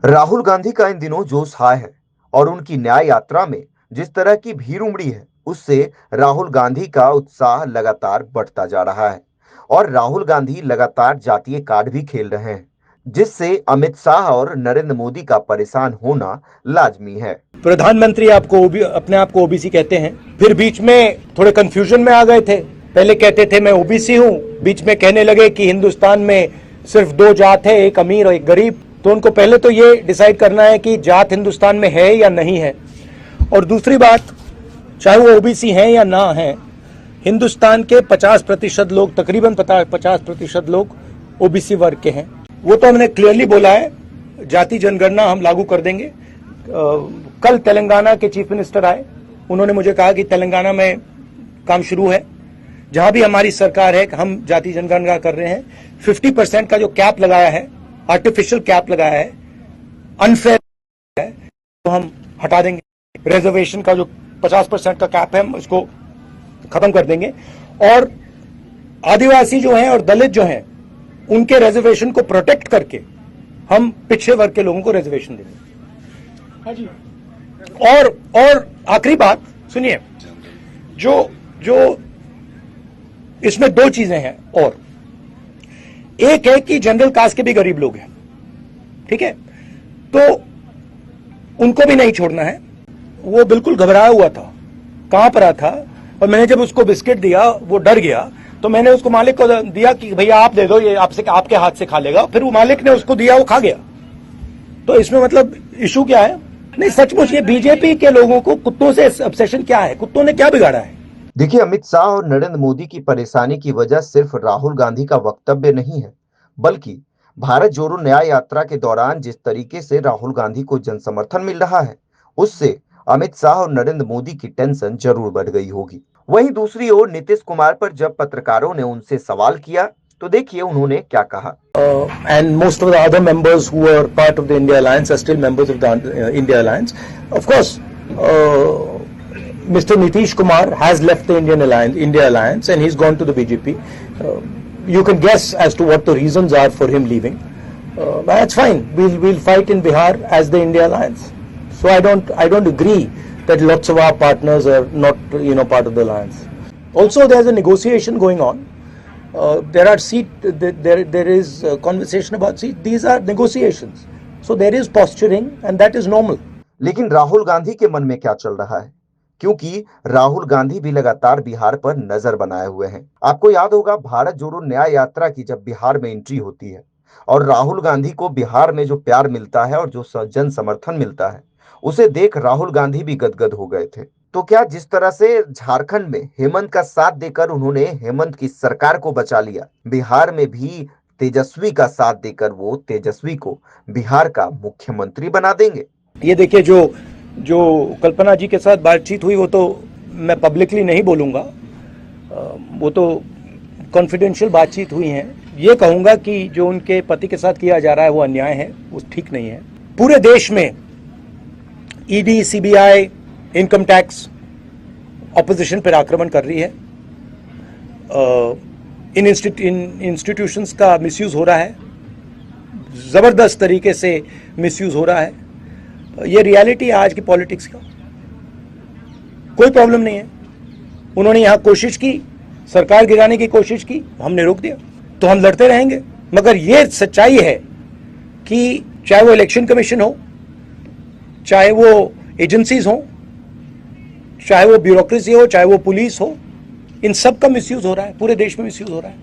राहुल गांधी का इन दिनों जोश हाय है और उनकी न्याय यात्रा में जिस तरह की भीड़ उमड़ी है उससे राहुल गांधी का उत्साह लगातार बढ़ता जा रहा है और राहुल गांधी लगातार जातीय कार्ड भी खेल रहे हैं जिससे अमित शाह और नरेंद्र मोदी का परेशान होना लाजमी है। प्रधानमंत्री आपको अपने आप को ओबीसी कहते हैं, फिर बीच में थोड़े कंफ्यूजन में आ गए थे। पहले कहते थे मैं ओबीसी हूं, बीच में कहने लगे कि हिंदुस्तान में सिर्फ दो जात है, एक अमीर और एक गरीब। तो उनको पहले तो ये डिसाइड करना है कि जात हिंदुस्तान में है या नहीं है। और दूसरी बात, चाहे वो ओबीसी हैं या ना हैं, हिंदुस्तान के 50% लोग, तकरीबन 50% लोग ओबीसी वर्ग के हैं। वो तो हमने क्लियरली बोला है, जाति जनगणना हम लागू कर देंगे। कल तेलंगाना के चीफ मिनिस्टर आए, उन्होंने मुझे कहा कि तेलंगाना में काम शुरू है, जहां भी हमारी सरकार है हम जाति जनगणना कर रहे हैं। 50% का जो कैप लगाया है, आर्टिफिशियल कैप लगाया है, अनफेयर है, तो हम हटा देंगे। रिजर्वेशन का जो 50% का कैप है, हम उसको खत्म कर देंगे। और आदिवासी जो हैं और दलित जो हैं, उनके रिजर्वेशन को प्रोटेक्ट करके हम पिछड़े वर्ग के लोगों को रिजर्वेशन देंगे। हाँ जी। और आखिरी बात सुनिए, जो इसमें दो चीजें हैं। और एक है कि जनरल कास्ट के भी गरीब लोग हैं, ठीक है, तो उनको भी नहीं छोड़ना है। वो बिल्कुल घबराया हुआ था, कहां पर था, और मैंने जब उसको बिस्किट दिया वो डर गया, तो मैंने उसको मालिक को दिया कि भैया आप दे दो, ये आपके हाथ से खा लेगा। फिर वो मालिक ने उसको दिया, वो खा गया। तो इसमें मतलब इशू क्या है? नहीं, सचमुच ये बीजेपी के लोगों को कुत्तों से ऑब्सेशन क्या है? कुत्तों ने क्या बिगाड़ा है? देखिए, अमित शाह और नरेंद्र मोदी की परेशानी की वजह सिर्फ राहुल गांधी का वक्तव्य नहीं है, बल्कि भारत जोड़ो न्याय यात्रा के दौरान जिस तरीके से राहुल गांधी को जन समर्थन मिल रहा है, उससे अमित शाह और नरेंद्र मोदी की टेंशन जरूर बढ़ गई होगी। वहीं दूसरी ओर नीतीश कुमार पर जब पत्रकारों ने उनसे सवाल किया तो देखिए उन्होंने क्या कहा। And most of the other members who are part of the India Alliance are still members of the India Alliance. Of course, Mr. Nitish Kumar has left the India Alliance and he's gone to the BJP. You can guess as to what the reasons are for him leaving. That's fine. We'll fight in Bihar as the India Alliance. So I don't agree that lots of our partners are not part of the alliance. Also, there's a negotiation going on. There is a conversation about seat. These are negotiations. So there is posturing and that is normal. लेकिन राहुल गांधी के मन में क्या चल रहा है, क्योंकि राहुल गांधी भी लगातार बिहार पर नजर बनाए हुए हैं। आपको याद होगा, भारत जोड़ो न्याय यात्रा की जब बिहार में एंट्री होती है और राहुल गांधी को बिहार में जो प्यार मिलता है और जो जन समर्थन मिलता है, उसे देख राहुल गांधी भी गदगद हो गए थे। तो क्या जिस तरह से झारखंड में हेमंत का साथ देकर उन्होंने हेमंत की सरकार को बचा लिया, बिहार में भी तेजस्वी का साथ देकर वो तेजस्वी को बिहार का मुख्यमंत्री बना देंगे। ये देखिए, जो कल्पना जी के साथ बातचीत हुई वो तो मैं पब्लिकली नहीं बोलूंगा, वो तो कॉन्फिडेंशियल बातचीत हुई है। ये कहूंगा कि जो उनके पति के साथ किया जा रहा है वो अन्याय है, वो ठीक नहीं है। पूरे देश में ED, CBI, income tax opposition पर आक्रमण कर रही है। इन इंस्टीट्यूशंस का मिसयूज हो रहा है, जबरदस्त तरीके से मिसयूज हो रहा है। ये रियलिटी है आज की पॉलिटिक्स का। कोई प्रॉब्लम नहीं है। उन्होंने यहां कोशिश की, सरकार गिराने की कोशिश की, हमने रोक दिया, तो हम लड़ते रहेंगे। मगर ये सच्चाई है कि चाहे वो इलेक्शन कमीशन हो, चाहे वो एजेंसीज हो, चाहे वो ब्यूरोक्रेसी हो, चाहे वो पुलिस हो, इन सब का मिसयूज हो रहा है, पूरे देश में मिसयूज हो रहा है।